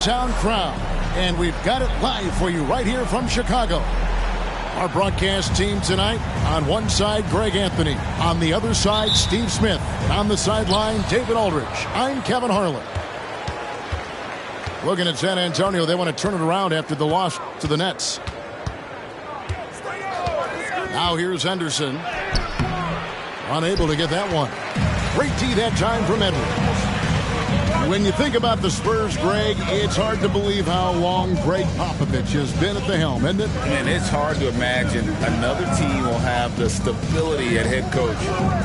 hometown crowd. And we've got it live for you right here from Chicago. Our broadcast team tonight, on one side, Greg Anthony. On the other side, Steve Smith. And on the sideline, David Aldridge. I'm Kevin Harlan. Looking at San Antonio, they want to turn it around after the loss to the Nets. Now here's Henderson. Unable to get that one. Great D that time from Edwards. When you think about the Spurs, Greg, it's hard to believe how long Greg Popovich has been at the helm, isn't it? And it's hard to imagine another team will have the stability at head coach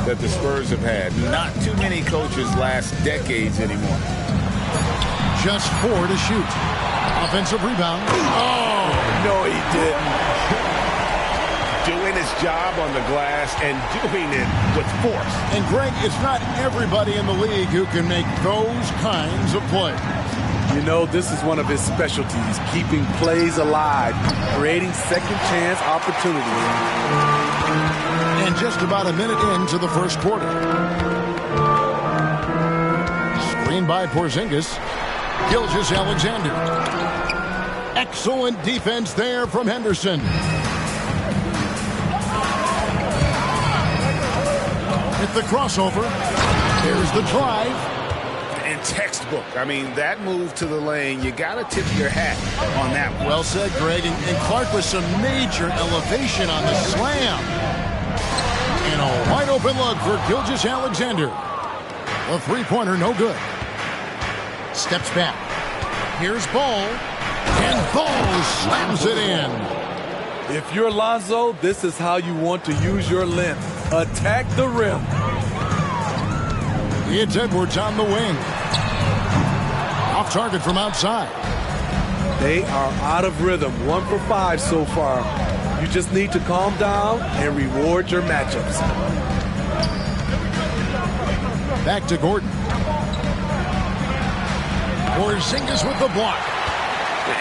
that the Spurs have had. Not too many coaches last decades anymore. Just 4 to shoot. Offensive rebound. Oh, no, he didn't. Doing his job on the glass and doing it with force. And, Greg, it's not everybody in the league who can make those kinds of plays. You know, this is one of his specialties, keeping plays alive, creating second-chance opportunities. And just about a minute into the first quarter. Screen by Porzingis. Gilgeous-Alexander. Excellent defense there from Henderson. At the crossover. There's the drive. And textbook. I mean, that move to the lane, you got to tip your hat on that one. Well said, Greg. And Clark with some major elevation on the slam. And a wide open look for Gilgeous-Alexander. A three-pointer, no good. Steps back. Here's Ball. And Ball slams it in. If you're Lonzo, this is how you want to use your length. Attack the rim. It's Edwards on the wing. Off target from outside. They are out of rhythm. 1 for 5 so far. You just need to calm down and reward your matchups. Back to Gordon. Porzingis with the block.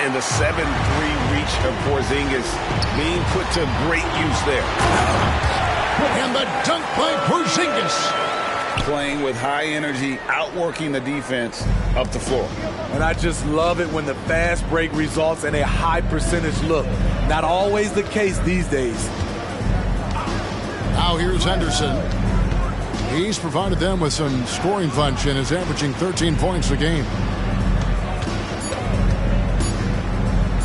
And the 7-3 reach of Porzingis being put to great use there. And the dunk by Porzingis. Playing with high energy, outworking the defense up the floor. And I just love it when the fast break results in a high percentage look. Not always the case these days. Now here's Henderson. He's provided them with some scoring punch and is averaging 13 points a game.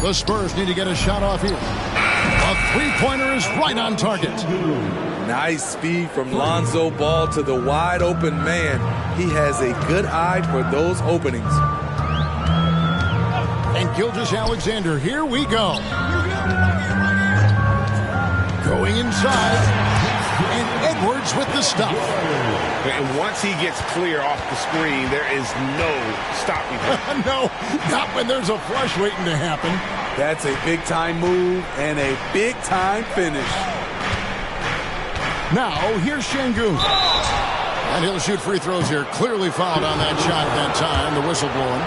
The Spurs need to get a shot off here. A three-pointer is right on target. Nice speed from Lonzo Ball to the wide open man. He has a good eye for those openings. And Gilgeous-Alexander, here we go. Going inside. And Edwards with the stuff. And once he gets clear off the screen, there is no stopping him. No, not when there's a flush waiting to happen. That's a big-time move and a big-time finish. Now, here's Şengün. And he'll shoot free throws here. Clearly fouled on that shot that time. The whistle blowing.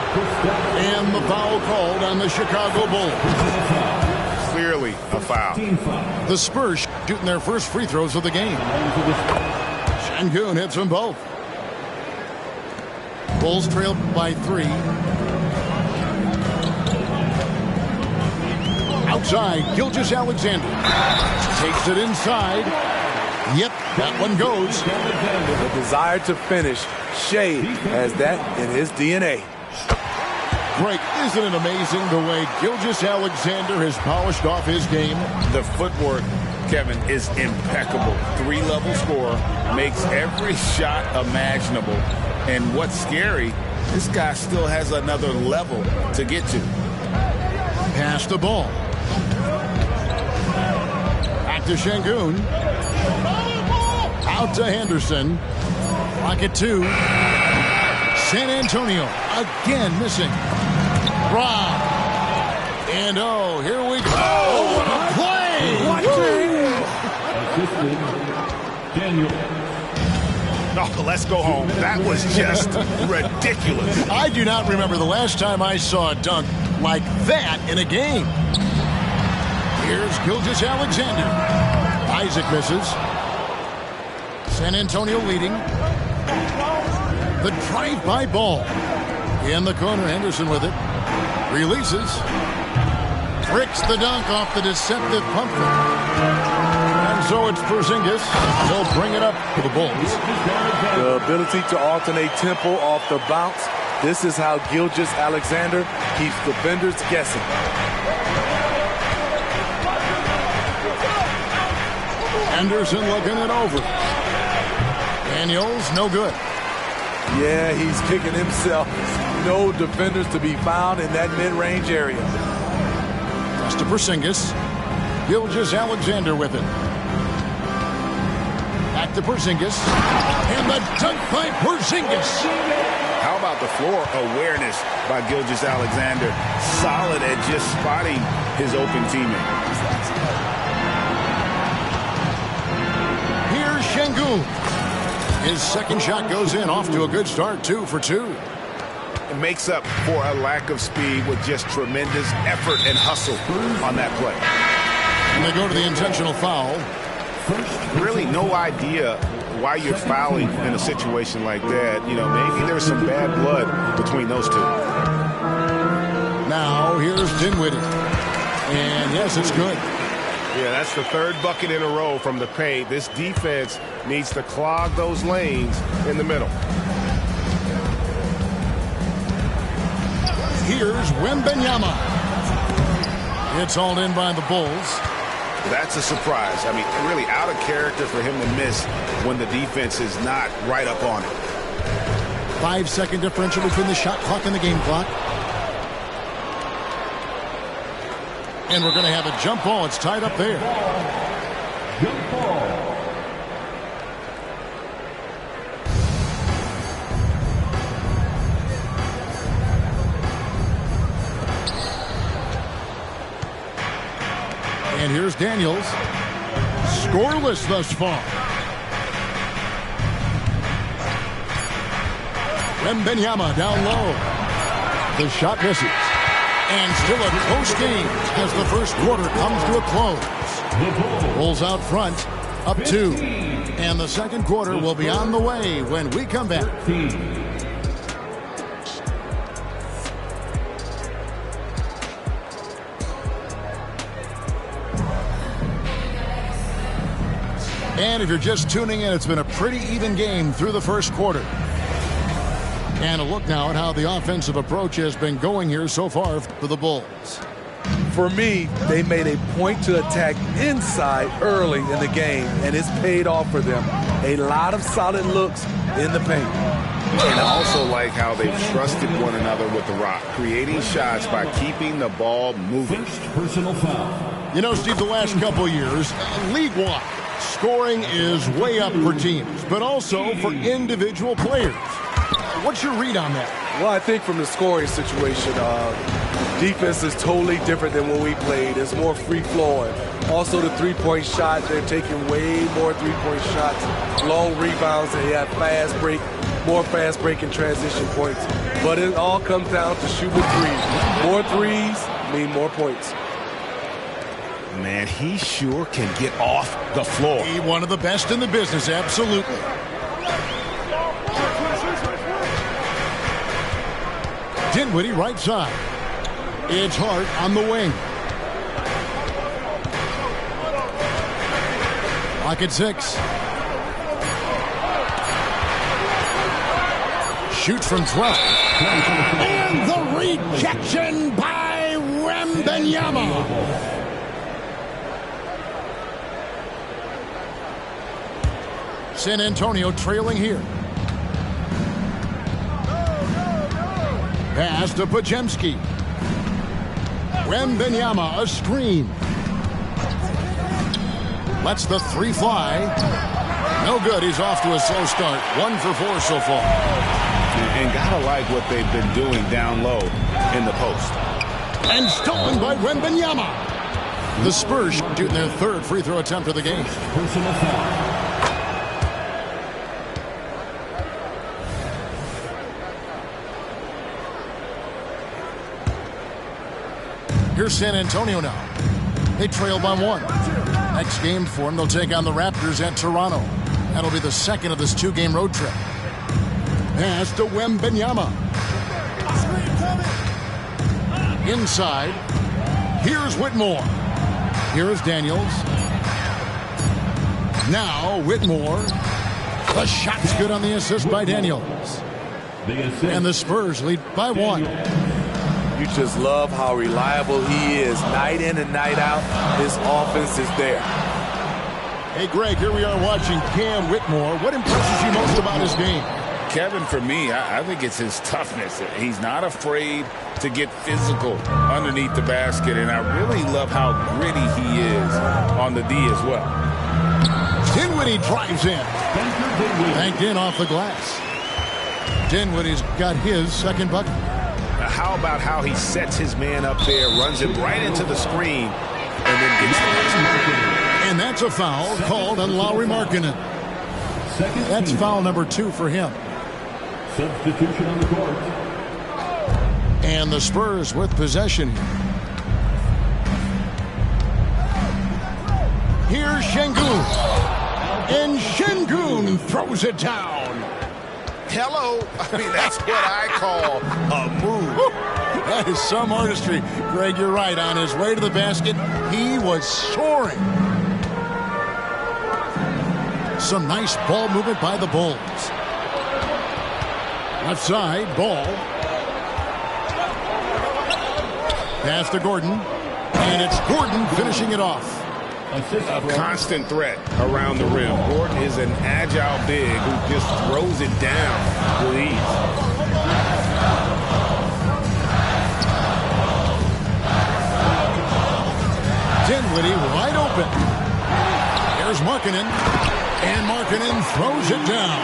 And the foul called on the Chicago Bulls. Clearly a foul. The Spurs shooting their first free throws of the game. Şengün hits them both. Bulls trail by 3. Outside, Gilgeous-Alexander. Takes it inside. Yep, that one goes. The desire to finish. Shea has that in his DNA. Greg, isn't it amazing the way Gilgeous-Alexander has polished off his game? The footwork, Kevin, is impeccable. 3-level scorer, makes every shot imaginable. And what's scary, this guy still has another level to get to. Pass the ball. Back to Şengün. Out to Henderson. Rocket 2. San Antonio again missing. Rob. And oh, here we go. Oh, what a play! Oh, let's go home. That was just ridiculous. I do not remember the last time I saw a dunk like that in a game. Here's Gilgeous-Alexander. Isaac misses. San Antonio leading. The drive by Ball. In the corner, Henderson with it. Releases. Bricks the dunk off the deceptive pump fake. And so it's Porzingis. He'll bring it up for the Bulls. The ability to alternate tempo off the bounce. This is how Gilgeous-Alexander keeps defenders guessing. Anderson looking it over. Daniels, no good. Yeah, he's kicking himself. No defenders to be found in that mid-range area. Pass to Porzingis. Gilgeous-Alexander with it. Back to Porzingis. And the dunk by Porzingis. How about the floor awareness by Gilgeous-Alexander? Solid at just spotting his open teammate. Here's Şengün. His second shot goes in, off to a good start, 2 for 2. It makes up for a lack of speed with just tremendous effort and hustle on that play. And they go to the intentional foul. Really no idea why you're fouling in a situation like that. You know, maybe there's some bad blood between those two. Now here's Dinwiddie. And yes, it's good. Yeah, that's the third bucket in a row from the paint. This defense needs to clog those lanes in the middle. Here's Wembanyama. It's all in by the Bulls. That's a surprise. I mean, really out of character for him to miss when the defense is not right up on it. 5-second differential between the shot clock and the game clock. And we're going to have a jump ball. It's tied up there. Jump ball. And here's Daniels. Scoreless thus far. Wembanyama down low. The shot misses. And still a close game as the first quarter comes to a close. Bulls out front, up 2. And the second quarter will be on the way when we come back. And if you're just tuning in, it's been a pretty even game through the first quarter. And a look now at how the offensive approach has been going here so far for the Bulls. For me, they made a point to attack inside early in the game, and it's paid off for them. A lot of solid looks in the paint. And I also like how they've trusted one another with the rock, creating shots by keeping the ball moving. First personal foul. You know, Steve, the last couple years, league-wide, scoring is way up for teams, but also for individual players. What's your read on that? Well, I think from the scoring situation, defense is totally different than when we played. It's more free-flowing. Also, the three-point shot, they're taking way more three-point shots, long rebounds, and they have more fast break and transition points. But it all comes down to shooting threes. More threes mean more points. Man, he sure can get off the floor. He's one of the best in the business, absolutely. Dinwiddie right side. It's Hart on the wing. Clock at 6. Shoots from 12. And the rejection by Wembanyama. San Antonio trailing here. Pass to Podziemski. Wembanyama, a screen. Lets the 3 fly. No good. He's off to a slow start. 1 for 4 so far. And gotta like what they've been doing down low in the post. And stolen by Wembanyama. The Spurs shooting their 3rd free throw attempt of the game. Personal foul. Here's San Antonio now. They trail by 1. Next game for them, they'll take on the Raptors at Toronto. That'll be the second of this 2-game road trip. Pass to Wembanyama. Inside. Here's Whitmore. Here is Daniels. Now Whitmore. The shot's good on the assist by Daniels. And the Spurs lead by 1. You just love how reliable he is. Night in and night out, his offense is there. Hey, Greg, here we are watching Cam Whitmore. What impresses you most about his game? Kevin, for me, I think it's his toughness. He's not afraid to get physical underneath the basket, and I really love how gritty he is on the D as well. Dinwiddie drives in. Banked in off the glass. Dinwiddie's got his second bucket. How about how he sets his man up there, runs him right into the screen, and then gets the next one. And that's a foul called on Lauri Markkanen. That's foul number 2 for him. Substitution on the court. And the Spurs with possession. Here's Şengün. And Şengün throws it down. Hello. I mean, that's what I call a move. That is some artistry. Greg, you're right. On his way to the basket, he was soaring. Some nice ball movement by the Bulls. Left side, Ball. Pass to Gordon. And it's Gordon finishing it off. A constant threat around the rim. Gordon is an agile big who just throws it down with ease. Dinwiddie wide open. There's Markkanen. And Markkanen throws it down.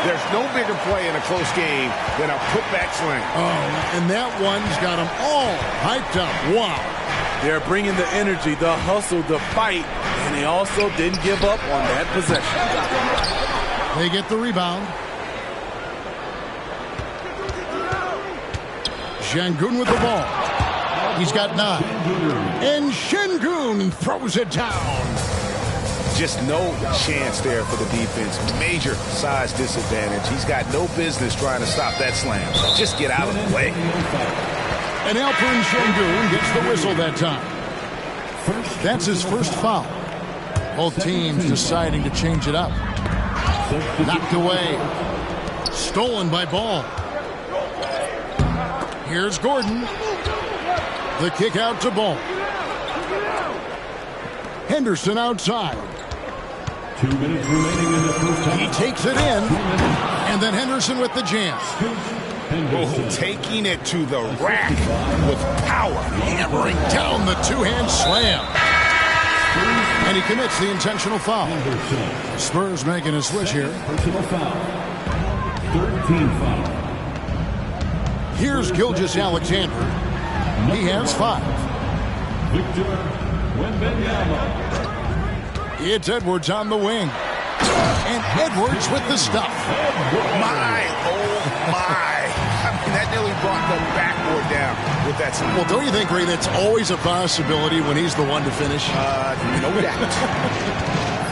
There's no bigger play in a close game than a putback slam. Oh, and that one's got them all hyped up. Wow. They're bringing the energy, the hustle, the fight, and they also didn't give up on that possession. They get the rebound. Şengün with the ball. He's got 9. And Şengün throws it down. Just no chance there for the defense. Major size disadvantage. He's got no business trying to stop that slam. Just get out of the way. And Alperen Şengün gets the whistle that time. That's his first foul. Both teams deciding to change it up. Knocked away. Stolen by Ball. Here's Gordon. The kick out to Ball. Henderson outside. 2 minutes remaining in the first half. He takes it in. And then Henderson with the jam. Oh, taking it to the rack with power. Hammering down the two-hand slam. And he commits the intentional foul. Spurs making a switch here. Personal foul. 13 foul. Here's Gilgeous-Alexander. He has 5. Victor Wembanyama. It's Edwards on the wing. And Edwards with the stuff. My, oh my. I mean, that nearly brought the backboard down with that slam. Well, don't you think, Ray, that's always a possibility when he's the one to finish? No doubt.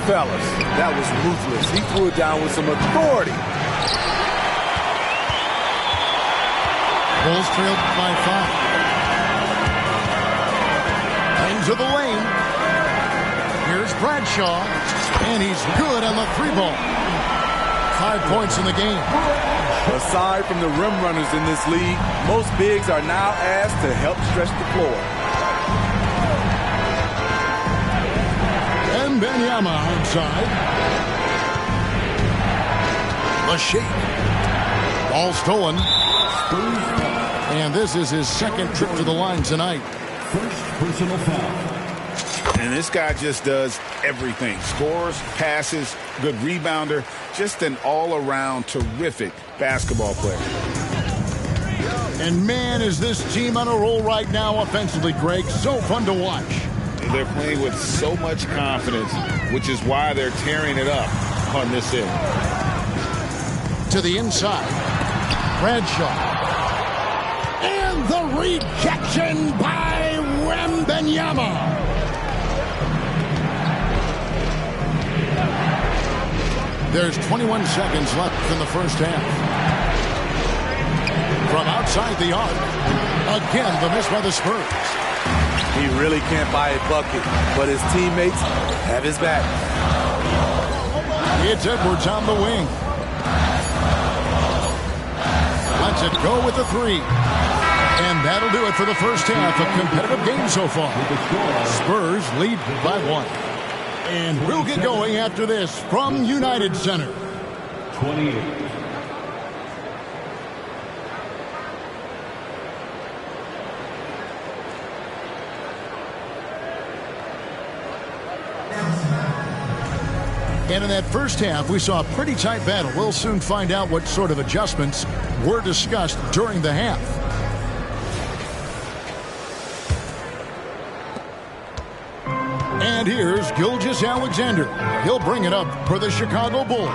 Fellas, that was ruthless. He threw it down with some authority. Bulls trailed by 5. Into the lane. Here's Bradshaw. And he's good on the 3-ball. 5 points in the game. Aside from the rim runners in this league, most bigs are now asked to help stretch the floor. And Wembanyama outside. The shake. Ball stolen. And this is his second trip to the line tonight. First personal foul. And this guy just does everything. Scores, passes, good rebounder. Just an all-around terrific basketball player. And man, is this team on a roll right now offensively, Greg. So fun to watch. They're playing with so much confidence, which is why they're tearing it up on this end. To the inside. Bradshaw. And the rejection by Wembanyama. There's 21 seconds left in the first half. from outside the arc. Again, the miss by the Spurs. He really can't buy a bucket, but his teammates have his back. It's Edwards on the wing. Lets it go with the three. And that'll do it for the first half. A competitive game so far. Spurs lead by 1. And we'll get going after this from United Center. 28. And in that first half, we saw a pretty tight battle. We'll soon find out what sort of adjustments were discussed during the half. And here's Gilgeous-Alexander. He'll bring it up for the Chicago Bulls.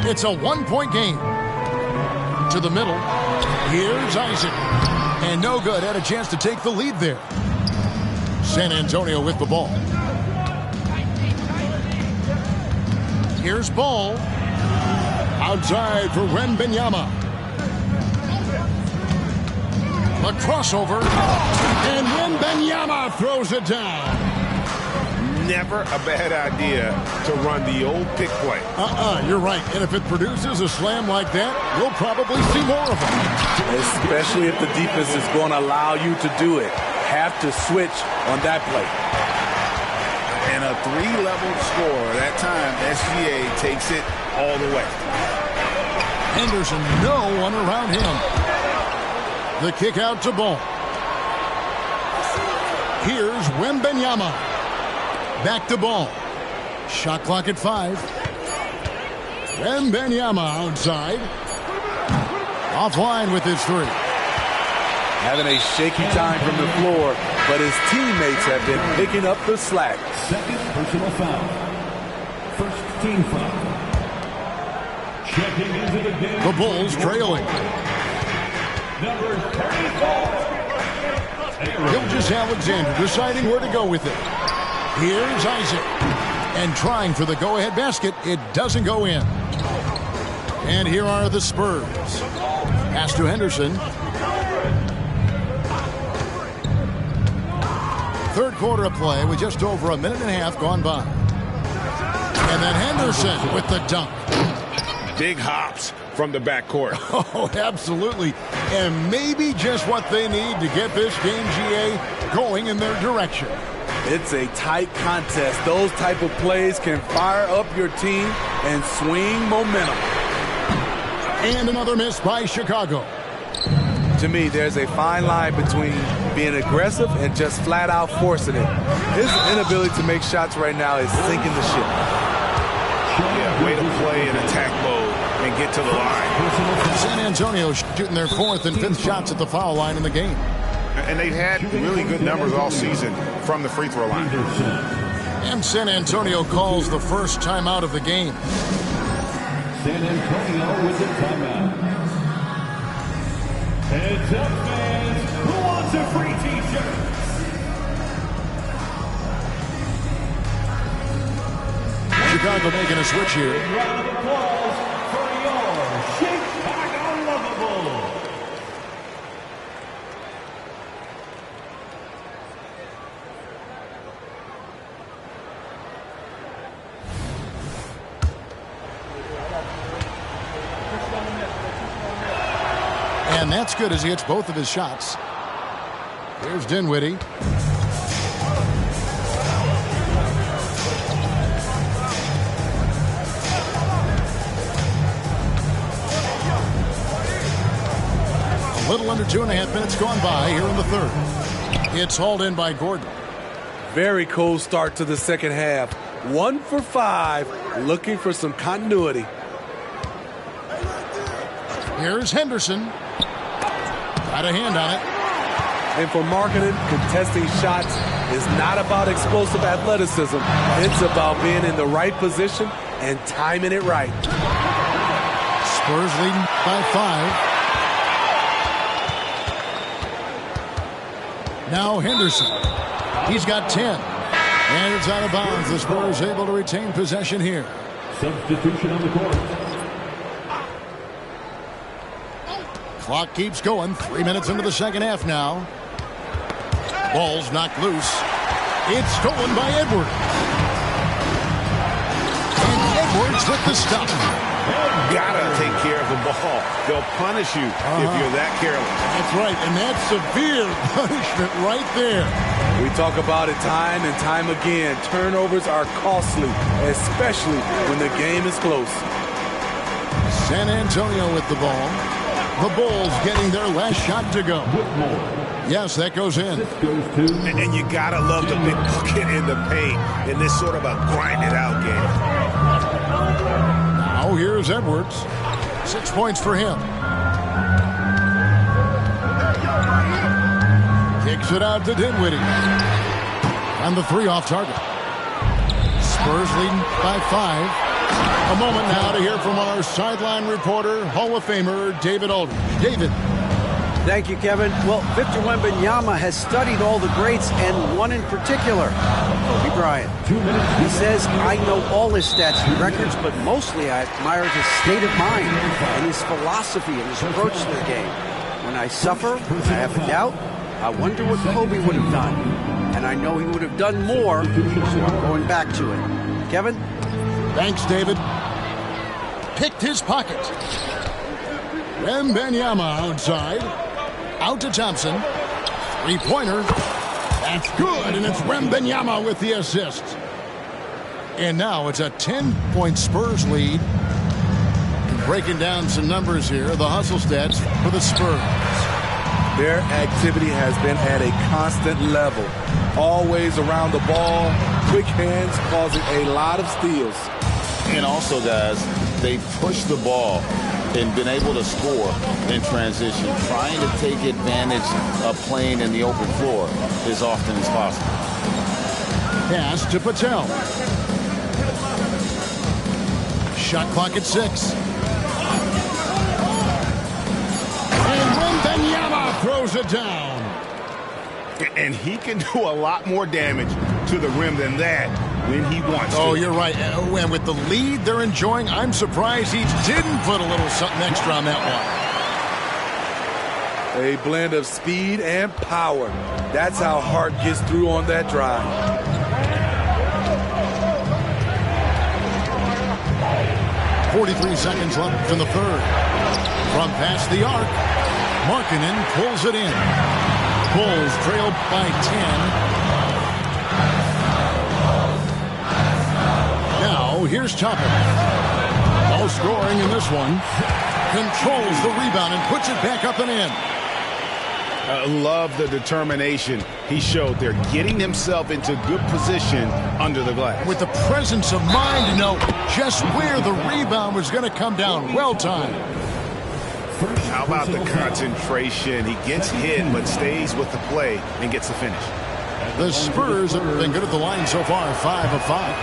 It's a 1-point game. To the middle. Here's Isaac. And no good. Had a chance to take the lead there. San Antonio with the ball. Here's Ball. Outside for Wembanyama. A crossover. And Wembanyama throws it down. Never a bad idea to run the old pick play. You're right. And if it produces a slam like that, we'll probably see more of them. Especially if the defense is going to allow you to do it. Have to switch on that play. And a 3-level score. That time, SGA takes it all the way. Henderson, no one around him. The kick out to Ball. Here's Wembanyama. Back to Ball. Shot clock at 5. Wembanyama outside. Offline with his 3. Having a shaky time from the floor, but his teammates have been picking up the slack. Second personal foul. First team foul. Checking into the game. The Bulls trailing. Number 34. Gilgeous-Alexander deciding where to go with it. Here's Isaac. And trying for the go-ahead basket. It doesn't go in. And here are the Spurs. Pass to Henderson. Third quarter of play with just over a minute and a half gone by. And then Henderson with the dunk. Big hops from the backcourt. Oh, absolutely. And maybe just what they need to get this game, GA, going in their direction. It's a tight contest. Those type of plays can fire up your team and swing momentum. And another miss by Chicago. To me, there's a fine line between being aggressive and just flat out forcing it. His inability to make shots right now is sinking the ship. Yeah, way to play in attack mode and get to the line. San Antonio shooting their 4th and 5th shots at the foul line in the game. And they've had really good numbers all season from the free throw line. And San Antonio calls the first timeout of the game. San Antonio with the timeout. Heads up, fans. Who wants a free t-shirt? Chicago making a switch here. Round of applause for your Chicago Lovable. And that's good as he hits both of his shots. Here's Dinwiddie. A little under 2.5 minutes gone by here in the third. It's hauled in by Gordon. Very cold start to the second half. 1 for 5, looking for some continuity. Here's Henderson. Got a hand on it. And for Markkanen, contesting shots is not about explosive athleticism. It's about being in the right position and timing it right. Spurs leading by 5. Now Henderson. He's got 10. And it's out of bounds. The Spurs able to retain possession here. Substitution on the court. Clock keeps going. 3 minutes into the second half now. Ball's knocked loose. It's stolen by Edwards. And Edwards with the stop. Gotta take care of the ball. They'll punish you if you're that careless. That's right, and that's severe punishment right there. We talk about it time and time again. Turnovers are costly, especially when the game is close. San Antonio with the ball. The Bulls getting their last shot to go. Yes, that goes in. And you gotta love the big bucket in the paint in this sort of a grind-it-out game. Now here's Edwards. 6 points for him. Kicks it out to Dinwiddie. And the 3 off target. Spurs leading by 5. A moment now to hear from our sideline reporter, Hall of Famer David Aldridge. David. Thank you, Kevin. Well, Victor Wembanyama has studied all the greats and one in particular, Kobe Bryant. He says, I know all his stats and records, but mostly I admire his state of mind and his philosophy and his approach to the game. When I suffer, I have a doubt, I wonder what Kobe would have done. And I know he would have done more, so I'm going back to it. Kevin? Thanks, David. Picked his pocket. Wembanyama outside. Out to Thompson. 3-pointer. That's good, and it's Wembanyama with the assist. And now it's a 10-point Spurs lead. Breaking down some numbers here, the hustle stats for the Spurs. Their activity has been at a constant level. Always around the ball, quick hands causing a lot of steals. And also, guys, they push the ball and been able to score in transition, trying to take advantage of playing in the open floor as often as possible. Pass to Patel. Shot clock at 6. And Wembanyama throws it down. And he can do a lot more damage to the rim than that when he wants to. Oh, you're right. And with the lead they're enjoying, I'm surprised he didn't put a little something extra on that one. A blend of speed and power. That's how Hart gets through on that drive. .43 seconds left in the third. From past the arc, Markkanen pulls it in. Bulls trail by 10. Now, here's Toppin. No scoring in this one. Controls the rebound and puts it back up and in. I love the determination he showed there, getting himself into good position under the glass. With the presence of mind to know just where the rebound was going to come down. Well timed. How about the concentration? He gets hit but stays with the play and gets the finish. The Spurs have been good at the line so far, 5 of 5.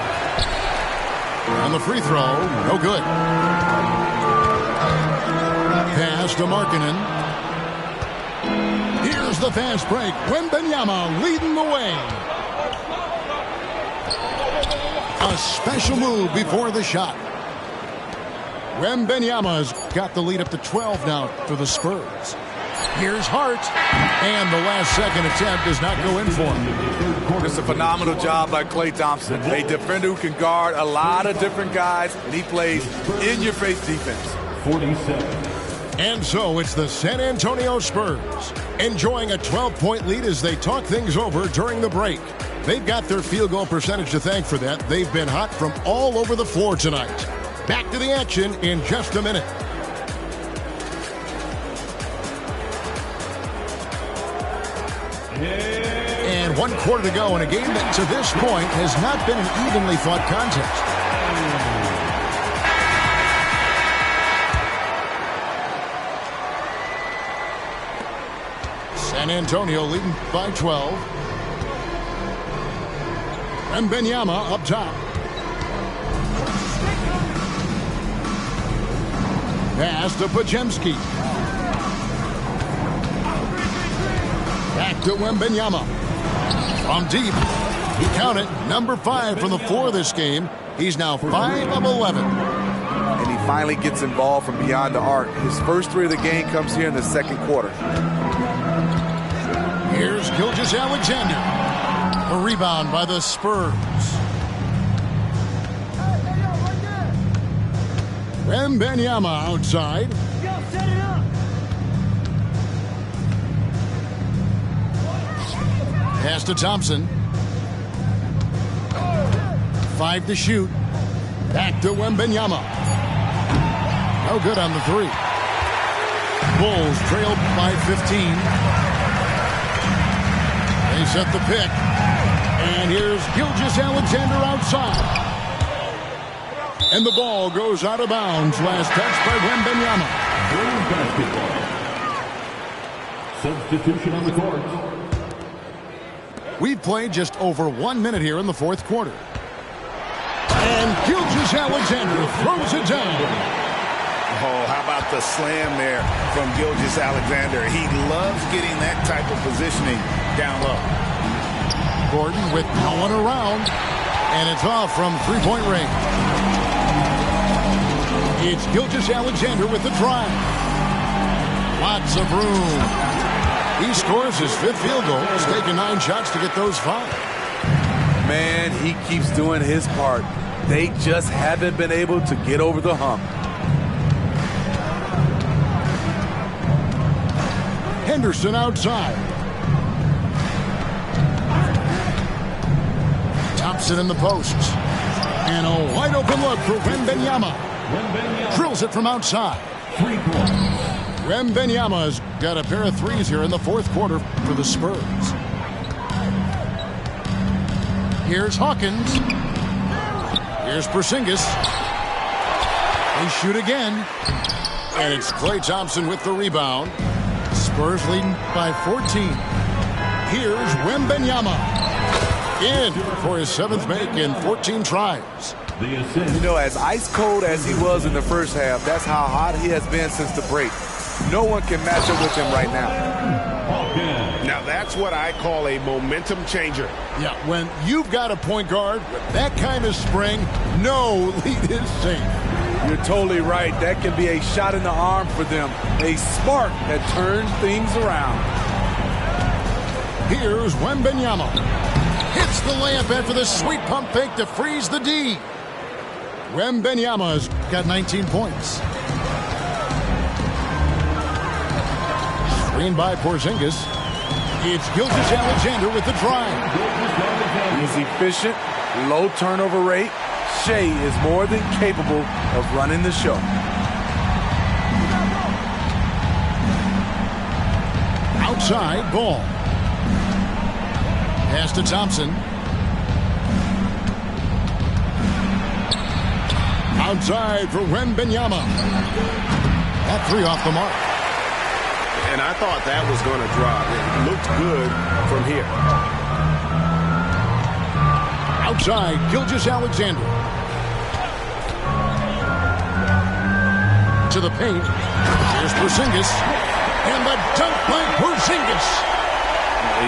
On the free throw, no good. Pass to Markkanen. Here's the fast break. Wembanyama leading the way. A special move before the shot. Wembanyama's got the lead up to 12 now for the Spurs. Here's Hart. And the last second attempt does not go in for him. It's a phenomenal job by Klay Thompson. A defender who can guard a lot of different guys, and he plays in-your-face defense. 47. And so it's the San Antonio Spurs enjoying a 12-point lead as they talk things over during the break. They've got their field goal percentage to thank for that. They've been hot from all over the floor tonight. Back to the action in just a minute. And 1 quarter to go in a game that to this point has not been an evenly fought contest. San Antonio leading by 12. Wembanyama up top. Pass to Podziemski. Back to Wembanyama. From deep. He counted number 5 from the floor this game. He's now 5 of 11. And he finally gets involved from beyond the arc. His first 3 of the game comes here in the second quarter. Here's Gilgeous-Alexander. A rebound by the Spurs. Wembanyama outside. Pass to Thompson. 5 to shoot. Back to Wembanyama. No good on the 3. Bulls trailed by 15. They set the pick. And here's Gilgeous-Alexander outside. And the ball goes out of bounds. Last touch by Wembanyama. Substitution on the court. We've played just over 1 minute here in the fourth quarter. And Gilgeous-Alexander throws it down. Oh, how about the slam there from Gilgeous-Alexander? He loves getting that type of positioning down low. Gordon with no one around. And it's off from three-point range. It's Gilgeous-Alexander with the drive. Lots of room. He scores his 5th field goal. He's taken 9 shots to get those 5. Man, he keeps doing his part. They just haven't been able to get over the hump. Henderson outside. Thompson in the post. And a wide open look for Wembanyama. Drills it from outside. 3 points. Wembanyama's got a pair of 3s here in the fourth quarter for the Spurs. Here's Hawkins. Here's Porzingis. They shoot again. And it's Klay Thompson with the rebound. Spurs leading by 14. Here's Wembanyama. In for his 7th make in 14 tries. You know, as ice cold as he was in the first half, that's how hot he has been since the break. No one can match up with him right now. Now that's what I call a momentum changer. Yeah, when you've got a point guard with that kind of spring, no lead is safe. You're totally right. That can be a shot in the arm for them. A spark that turns things around. Here's Wembanyama. Hits the layup after the sweet pump fake to freeze the D. Wembanyama's got 19 points. Screened by Porzingis. It's Gilgeous-Alexander with the drive. He's efficient, low turnover rate. Shea is more than capable of running the show. Outside ball. Pass to Thompson. Outside for Wembanyama. That 3 off the mark. And I thought that was going to drop. It looked good from here. Outside, Gilgeous-Alexander. To the paint. Here's Porzingis. And the dunk by Porzingis.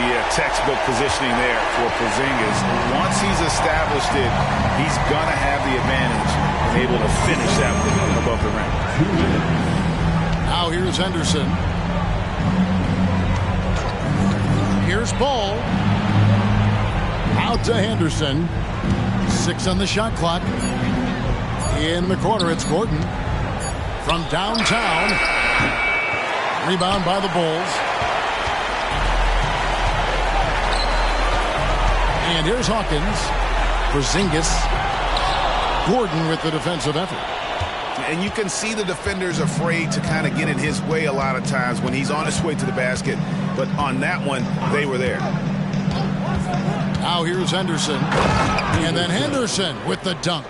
Yeah, textbook positioning there for Porzingis. Once he's established it, he's going to have the advantage and able to finish that one above the rim. Now here's Henderson. Here's Ball. Out to Henderson. 6 on the shot clock. In the corner, it's Gordon. From downtown. Rebound by the Bulls. And here's Hawkins. Porzingis. Gordon with the defensive effort. And you can see the defenders afraid to kind of get in his way a lot of times when he's on his way to the basket. But on that one, they were there. Now here's Henderson. And then Henderson with the dunk.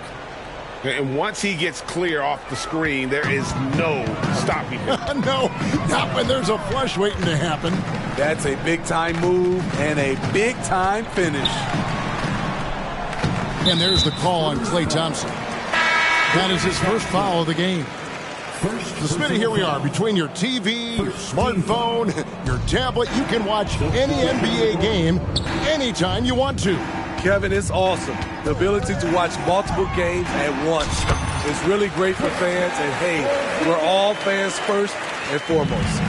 And once he gets clear off the screen, there is no stopping him. No, not when there's a flush waiting to happen. That's a big-time move and a big-time finish. And there's the call on Klay Thompson. That is his first foul of the game. So, Smitty, here we are. Between your TV, your smartphone, your tablet, you can watch any NBA game anytime you want to. Kevin, it's awesome. The ability to watch multiple games at once. It's really great for fans, and hey, we're all fans first and foremost.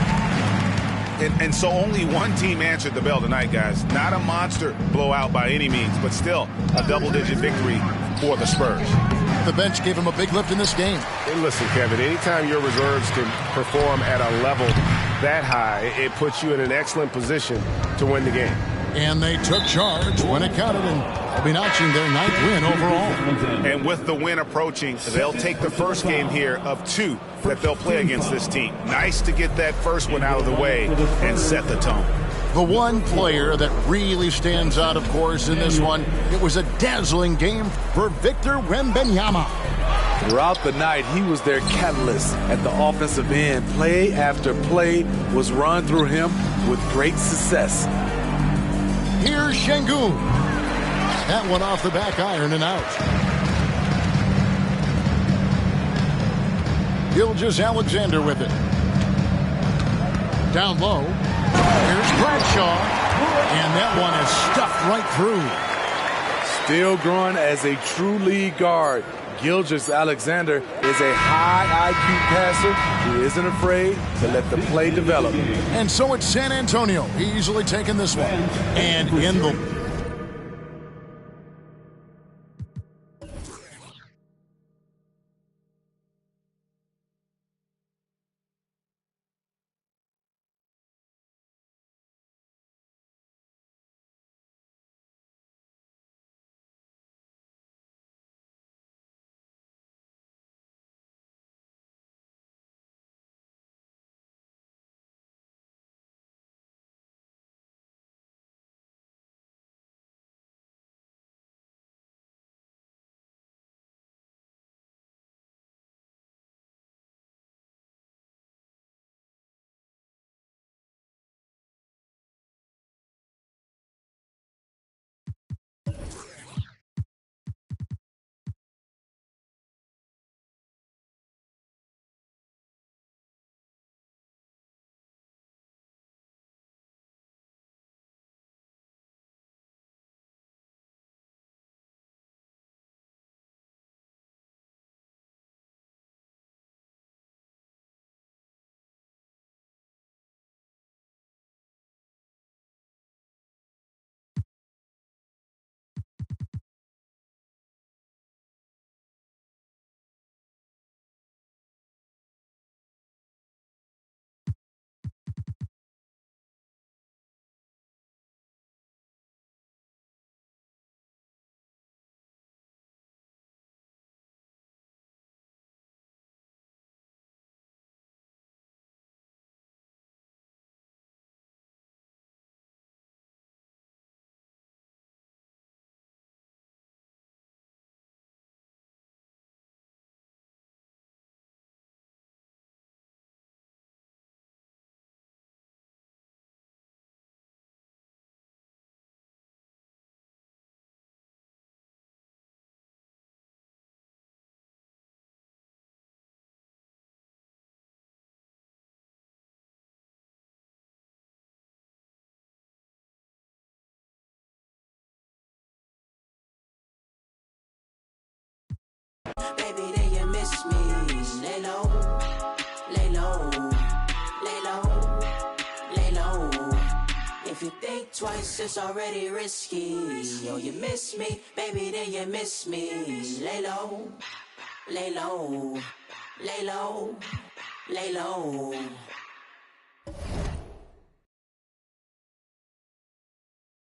And so only one team answered the bell tonight, guys. Not a monster blowout by any means, but still a double-digit victory for the Spurs. The bench gave him a big lift in this game. And listen, Kevin, anytime your reserves can perform at a level that high, it puts you in an excellent position to win the game. And they took charge when it counted, and they'll be notching their 9th win overall. And with the win approaching, they'll take the first game here of 2 that they'll play against this team. Nice to get that first one out of the way and set the tone. The one player that really stands out, of course, in this one, it was a dazzling game for Victor Wembanyama. Throughout the night, he was their catalyst at the offensive end. Play after play was run through him with great success. Here's Şengün. That one off the back iron and out. Gilgeous-Alexander with it. Down low. Here's Bradshaw. And that one is stuffed right through. Still growing as a true lead guard, Gilgeous-Alexander is a high IQ passer. He isn't afraid to let the play develop. And so it's San Antonio easily taking this one. And in the... Baby, then you miss me. Lay low, lay low, lay low, lay low. If you think twice, it's already risky. Oh, you miss me, baby, then you miss me. Lay low, lay low, lay low, lay low.